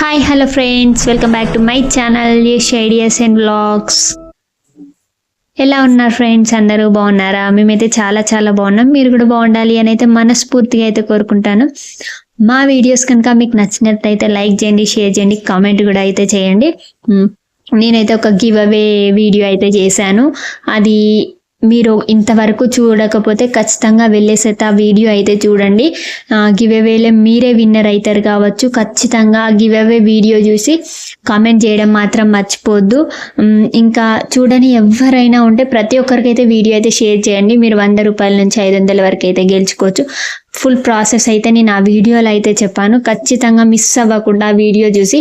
Hi hello friends, welcome back to my channel Yash ideas and vlogs. ఎలా ఉన్నారు friends? అందరూ బాగున్నారా? మేమైతే చాలా చాలా బాగున్నాం. మీరు కూడా బాగుండాలి అని అయితే మనస్ఫూర్తిగా అయితే కోరుకుంటాను. మా వీడియోస్ కనుక మీకు నచ్చినట్లయితే లైక్ చేయండి, షేర్ చేయండి, కామెంట్ కూడా అయితే చేయండి. నేనైతే ఒక గివ్ అవే వీడియో అయితే చేశాను. అది మీరు ఇంతవరకు చూడకపోతే ఖచ్చితంగా వెళ్ళేసైతే ఆ వీడియో అయితే చూడండి. గివ్ అవేలో మీరే విన్నర్ అవుతారు కావచ్చు. ఖచ్చితంగా గివ్ అవే వీడియో చూసి కామెంట్ చేయడం మాత్రం మర్చిపోద్దు. ఇంకా చూడని ఎవరైనా ఉంటే ప్రతి ఒక్కరికైతే వీడియో అయితే షేర్ చేయండి. మీరు 100 రూపాయల నుంచి 500 వరకు అయితే గెలుచుకోవచ్చు. ఫుల్ ప్రాసెస్ అయితే నేను ఆ వీడియోలో అయితే చెప్పాను. ఖచ్చితంగా మిస్ అవ్వకుండా వీడియో చూసి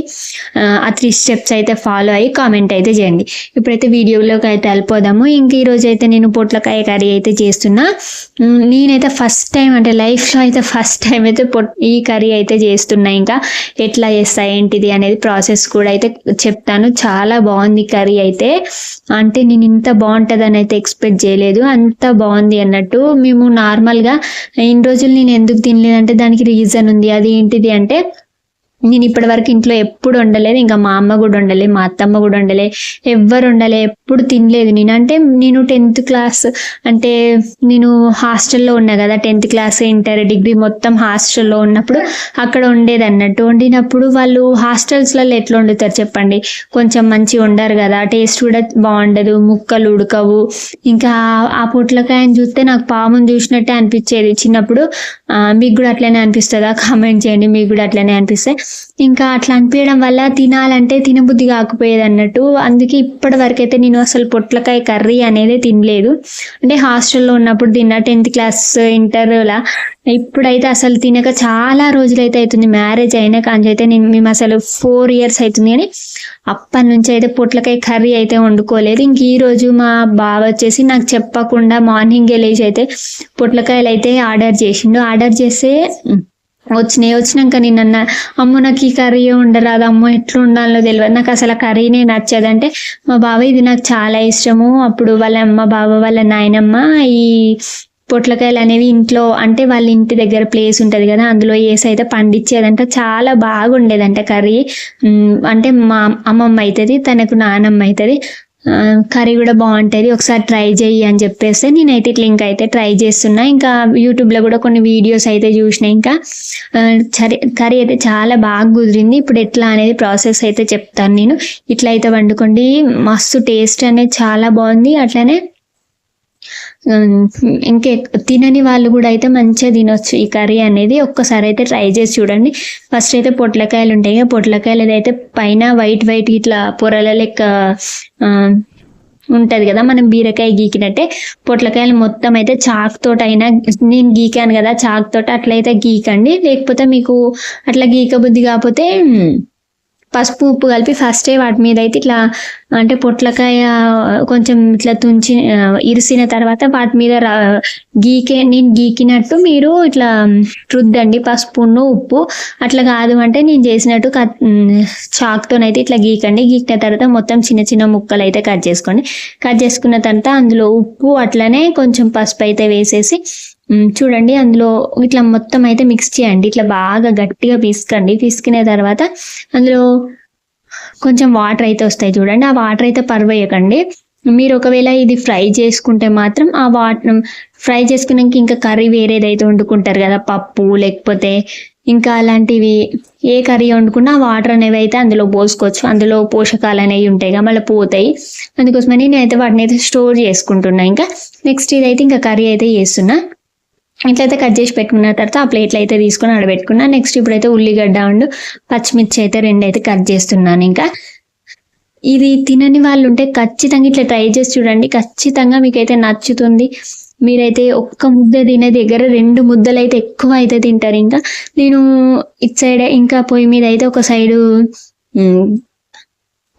ఆ 3 స్టెప్స్ అయితే ఫాలో అయ్యి కామెంట్ అయితే చేయండి. ఇప్పుడైతే వీడియోలోకి అయితే వెళ్ళిపోదాము. ఇంక ఈరోజు అయితే నేను పొట్లకాయ కర్రీ అయితే చేస్తున్నా. నేనైతే ఫస్ట్ టైం, అంటే లైఫ్లో అయితే ఫస్ట్ టైం అయితే ఈ కర్రీ అయితే చేస్తున్నా. ఇంకా ఎట్లా చేస్తా ఏంటిది అనేది ప్రాసెస్ కూడా అయితే చెప్తాను. చాలా బాగుంది కర్రీ అయితే. అంటే నేను ఇంత బాగుంటుందని అయితే ఎక్స్పెక్ట్ చేయలేదు. అంత బాగుంది అన్నట్టు. మేము నార్మల్గా ఇన్ని రోజులు నేను ఎందుకు తినలేదంటే దానికి రీజన్ ఉంది. అది ఏంటిది అంటే, నేను ఇప్పటి వరకు ఇంట్లో ఎప్పుడు వండలేదు. ఇంకా మా అమ్మ కూడా వండలే, మా అత్తమ్మ కూడా వండలే, ఎవ్వరు వండలే, ఎప్పుడు తినలేదు నేను. అంటే నేను 10th క్లాస్, అంటే నేను హాస్టల్లో ఉన్నా కదా, 10th క్లాస్, ఇంటర్, డిగ్రీ మొత్తం హాస్టల్లో ఉన్నప్పుడు అక్కడ వండేది అన్నట్టు. వండినప్పుడు వాళ్ళు హాస్టల్స్లలో ఎట్లా వండుతారు చెప్పండి? కొంచెం మంచిగా వండారు కదా, టేస్ట్ కూడా బాగుండదు, ముక్కలు ఉడకవు. ఇంకా ఆ పొట్లకాయని చూస్తే నాకు పాముని చూసినట్టే అనిపించేది చిన్నప్పుడు. మీకు కూడా అట్లనే అనిపిస్తుందా? కామెంట్ చేయండి, మీకు కూడా అట్లనే అనిపిస్తే. ఇంకా అట్లా అనిపించడం వల్ల తినాలంటే తినబుద్ధి కాకపోయేది అన్నట్టు. అందుకే ఇప్పటి వరకు అయితే నేను అసలు పొట్లకాయ కర్రీ అనేది తినలేదు. అంటే హాస్టల్లో ఉన్నప్పుడు తిన్నా, 10th క్లాస్, ఇంటర్లా. ఇప్పుడైతే అసలు తినక చాలా రోజులైతే అవుతుంది. మ్యారేజ్ అయినా కానీ అయితే మేము అసలు 4 years అవుతుంది, కానీ అప్పటి నుంచి అయితే పొట్లకాయ కర్రీ అయితే వండుకోలేదు. ఇంక ఈ రోజు మా బావ వచ్చేసి నాకు చెప్పకుండా మార్నింగ్ లేచి అయితే పొట్లకాయలు అయితే ఆర్డర్ చేసిండు. ఆర్డర్ చేస్తే వచ్చినాక నేను అన్న, అమ్మో నాకు ఈ కర్రీ ఉండరాదు, అమ్మో ఎట్లా ఉండాలో తెలియదు, నాకు అసలు కర్రీనే నచ్చదు అంటే, మా బావ ఇది నాకు చాలా ఇష్టము. అప్పుడు వాళ్ళ అమ్మ, బావ వాళ్ళ నాయనమ్మ ఈ పొట్లకాయలు అనేవి ఇంట్లో, అంటే వాళ్ళ ఇంటి దగ్గర ప్లేస్ ఉంటుంది కదా, అందులో వేసి అయితే పండించేదంట. చాలా బాగుండేదంట కర్రీ. అంటే మా అమ్మమ్మ అవుతుంది, తనకు నానమ్మ అవుతుంది. కర్రీ కూడా బాగుంటుంది, ఒకసారి ట్రై చెయ్యి అని చెప్పేస్తే నేనైతే ఇట్లా ఇంకా అయితే ట్రై చేస్తున్నా. ఇంకా యూట్యూబ్లో కూడా కొన్ని వీడియోస్ అయితే చూసిన. ఇంకా కర్రీ అయితే చాలా బాగా కుదిరింది. ఇప్పుడు ఎట్లా అనేది ప్రాసెస్ అయితే చెప్తాను నేను. ఇట్లా అయితే వండుకోండి, మస్తు టేస్ట్ అనేది చాలా బాగుంది. అట్లనే ఇంకే తినని వాళ్ళు కూడా అయితే మంచిగా తినొచ్చు ఈ కర్రీ అనేది. ఒక్కసారి అయితే ట్రై చేసి చూడండి. ఫస్ట్ అయితే పొట్లకాయలు ఉంటాయి కదా, పొట్లకాయలు అయితే పైన వైట్ ఇట్లా పొరల లెక్క ఉంటది కదా, మనం బీరకాయ గీకినట్టే పొట్లకాయలు మొత్తం అయితే చాక్ తోట అయినా, నేను గీకాను కదా చాక్ తోట, అట్లయితే గీకండి. లేకపోతే మీకు అట్లా గీక బుద్ధి కాకపోతే పసుపు ఉప్పు కలిపి ఫస్టే వాటి మీద అయితే ఇట్లా, అంటే పొట్లకాయ కొంచెం ఇట్లా తుంచి ఇరిసిన తర్వాత వాటి మీద నేను గీకినట్టు మీరు ఇట్లా రుద్దండి, పసుపును ఉప్పు. అట్లా కాదు అంటే నేను చేసినట్టు చాక్తోనైతే ఇట్లా గీకండి. గీకిన తర్వాత మొత్తం చిన్న చిన్న ముక్కలు అయితే కట్ చేసుకోండి. కట్ చేసుకున్న తర్వాత అందులో ఉప్పు అట్లనే కొంచెం పసుపు అయితే వేసేసి చూడండి, అందులో ఇట్లా మొత్తం అయితే మిక్స్ చేయండి. ఇట్లా బాగా గట్టిగా పిసుకండి. పిసికిన తర్వాత అందులో కొంచెం వాటర్ అయితే వస్తాయి చూడండి. ఆ వాటర్ అయితే పర్వేయకండి. మీరు ఒకవేళ ఇది ఫ్రై చేసుకుంటే మాత్రం ఆ వాటర్ ఫ్రై చేసుకున్నాక ఇంకా కర్రీ వేరేదైతే వండుకుంటారు కదా, పప్పు లేకపోతే ఇంకా అలాంటివి ఏ కర్రీ వండుకున్నా వాటర్ అనేవి అయితే అందులో పోసుకోవచ్చు. అందులో పోషకాలు అనేవి ఉంటాయి కదా, మళ్ళీ పోతాయి. అందుకోసమని నేనైతే వాటిని అయితే స్టోర్ చేసుకుంటున్నా. ఇంకా నెక్స్ట్ ఇదైతే ఇంకా కర్రీ అయితే చేస్తున్నా. ఇట్లయితే కట్ చేసి పెట్టుకున్న తర్వాత ఆ ప్లేట్లు అయితే తీసుకొని ఆడబెట్టుకున్నా. నెక్స్ట్ ఇప్పుడైతే ఉల్లిగడ్డ అండ్ పచ్చిమిర్చి అయితే 2 అయితే కట్ చేస్తున్నాను. ఇంకా ఇది తినని వాళ్ళు ఉంటే ఖచ్చితంగా ఇట్లా ట్రై చేసి చూడండి, ఖచ్చితంగా మీకైతే నచ్చుతుంది. మీరైతే ఒక్క ముద్ద తినే దగ్గర 2 ముద్దలు అయితే ఎక్కువ అయితే తింటారు. ఇంకా నేను ఇటు సైడ్ ఇంకా పొయ్యి మీద అయితే ఒక సైడు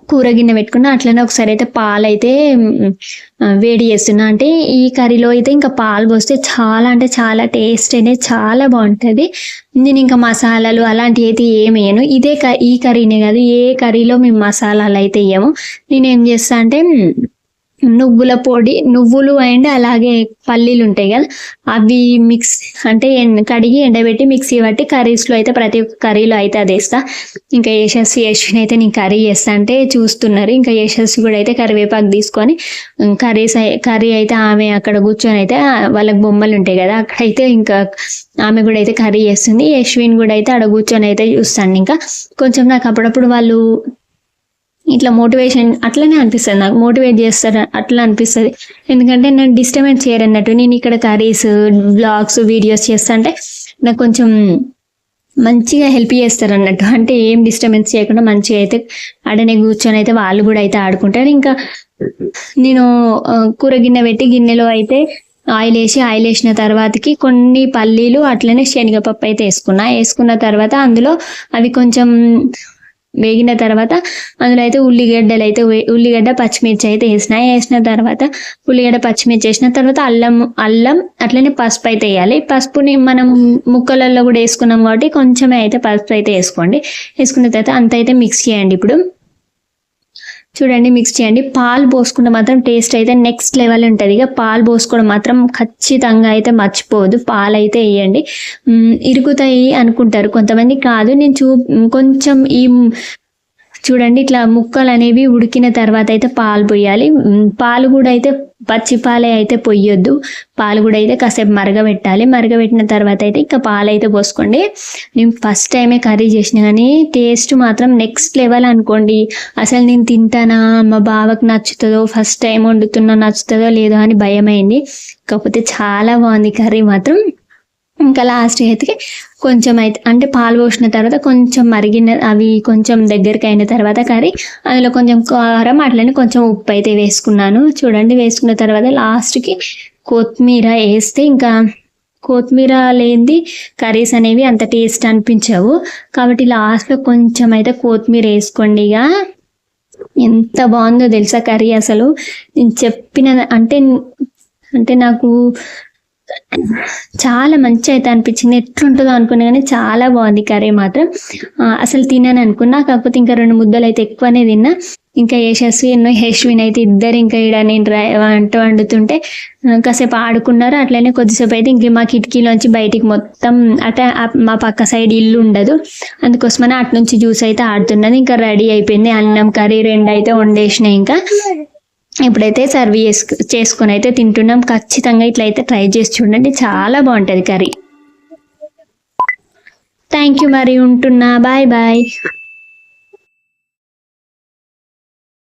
కూర గిన్నె పెట్టుకున్నా. అట్లనే ఒకసారి అయితే పాలు అయితే వేడి చేస్తున్నా. అంటే ఈ కర్రీలో అయితే ఇంకా పాలు పోస్తే చాలా, అంటే చాలా టేస్ట్ అనేది చాలా బాగుంటుంది. నేను ఇంకా మసాలాలు అలాంటివి అయితే ఏమి వేయను. ఈ కర్రీనే కాదు, ఏ కర్రీలో మేము మసాలాలు అయితే వేయము. నేను ఏం చేస్తా అంటే నువ్వుల పొడి, నువ్వులు అండ్ అలాగే పల్లీలు ఉంటాయి కదా, అవి మిక్స్ అంటే కడిగి ఎండబెట్టి మిక్సీ పట్టి కర్రీస్లో అయితే ప్రతి ఒక్క కర్రీలో అయితే అది వేస్తా. ఇంకా యశస్వి అయితే నేను కర్రీ చేస్తా అంటే చూస్తున్నారు. ఇంకా యశస్వి కూడా అయితే కరివేపాకు తీసుకొని కర్రీ అయితే ఆమె అక్కడ కూర్చొని అయితే వాళ్ళకి బొమ్మలు ఉంటాయి కదా అక్కడైతే ఇంకా ఆమె కూడా అయితే కర్రీ చేస్తుంది. యశ్విన్ కూడా అయితే అక్కడ కూర్చొని అయితే చూస్తాను. ఇంకా కొంచెం నాకు అప్పుడప్పుడు వాళ్ళు ఇట్లా మోటివేషన్ అట్లనే అనిపిస్తుంది, నాకు మోటివేట్ చేస్తారు అట్లా అనిపిస్తుంది. ఎందుకంటే నేను డిస్టర్బెన్స్ చేయరన్నట్టు, నేను ఇక్కడ కర్రీస్ బ్లాగ్స్ వీడియోస్ చేస్తా అంటే నాకు కొంచెం మంచిగా హెల్ప్ చేస్తారు అన్నట్టు. అంటే ఏం డిస్టర్బెన్స్ చేయకుండా మంచిగా అయితే ఆడనే కూర్చొని అయితే వాళ్ళు కూడా అయితే ఆడుకుంటారు. ఇంకా నేను కూర గిన్నె పెట్టి గిన్నెలో అయితే ఆయిల్ వేసిన తర్వాతకి కొన్ని పల్లీలు అట్లనే శనగపప్పు అయితే వేసుకున్న తర్వాత అందులో అవి కొంచెం వేగిన తర్వాత అందులో అయితే ఉల్లిగడ్డ పచ్చిమిర్చి అయితే వేసిన తర్వాత ఉల్లిగడ్డ పచ్చిమిర్చి వేసిన తర్వాత అల్లం అట్లనే పసుపు అయితే వేయాలి. పసుపుని మనం ముక్కలలో కూడా వేసుకున్నాం కాబట్టి కొంచెమే అయితే పసుపు అయితే వేసుకున్న తర్వాత అంత అయితే మిక్స్ చేయండి. ఇప్పుడు చూడండి మిక్స్ చేయండి. పాలు పోసుకుంటే మాత్రం టేస్ట్ అయితే నెక్స్ట్ లెవెల్ ఉంటుంది. ఇక పాలు పోసుకోవడం మాత్రం ఖచ్చితంగా అయితే మర్చిపోవద్దు. పాలు అయితే వేయండి. ఇరుగుతాయి అనుకుంటారు కొంతమంది, కాదు నేను కొంచెం చూడండి ఇట్లా ముక్కలు అనేవి ఉడికిన తర్వాత అయితే పాలు పోయాలి. పాలు కూడా అయితే పచ్చి పాలే అయితే పొయ్యొద్దు, పాలు కూడా అయితే కాసేపు మరగబెట్టిన తర్వాత అయితే ఇంకా పాలు అయితే పోసుకోండి. నేను ఫస్ట్ టైమే కర్రీ చేసిన కానీ టేస్ట్ మాత్రం నెక్స్ట్ లెవెల్ అనుకోండి. అసలు నేను తింటానా, మా బావకు నచ్చుతుందో, ఫస్ట్ టైం వండుతున్నా నచ్చుతుందో లేదో అని భయమైంది. కాకపోతే చాలా బాగుంది కర్రీ మాత్రం. ఇంకా లాస్ట్ అయితే కొంచెం అయితే అంటే పాలు పోసిన తర్వాత కొంచెం అవి కొంచెం దగ్గరికి అయిన తర్వాత కర్రీ అందులో కొంచెం కారం అట్లనే కొంచెం ఉప్పు అయితే వేసుకున్నాను. చూడండి వేసుకున్న తర్వాత లాస్ట్కి కొత్తిమీర వేస్తే ఇంకా కొత్తిమీర లేనిది కర్రీస్ అనేవి అంత టేస్ట్ అనిపించవు. కాబట్టి లాస్ట్లో కొంచెం అయితే కొత్తిమీర వేసుకోండి. ఇక ఎంత బాగుందో తెలుసా కర్రీ. అసలు నేను చెప్పిన అంటే నాకు చాలా మంచి అయితే అనిపించింది. ఎట్లుంటుందో అనుకున్నా కానీ చాలా బాగుంది కర్రీ మాత్రం. అసలు తిన్నాను అనుకున్నా, కాకపోతే ఇంకా 2 ముద్దలు అయితే ఎక్కువనే తిన్నా. ఇంకా యశ్విన్ అయితే ఇద్దరు ఇంకా ఇక్కడ నేను వండుతుంటే కాసేపు ఆడుకున్నారు. అట్లనే కొద్దిసేపు అయితే ఇంక మా కిటికీలోంచి బయటికి మొత్తం అట్లా మా పక్క సైడ్ ఇల్లు ఉండదు, అందుకోసమని అటు నుంచి జ్యూస్ అయితే ఆడుతున్నది. ఇంకా రెడీ అయిపోయింది. అన్నం కర్రీ 2 అయితే వండేసినాయి. ఇంకా ఇప్పుడైతే సర్వ్ చేసుకొని అయితే తింటున్నాం. ఖచ్చితంగా ఇట్లా అయితే ట్రై చేసి చూడండి, చాలా బాగుంటుంది కర్రీ. థ్యాంక్ యూ, మరి ఉంటున్నా, బాయ్ బాయ్.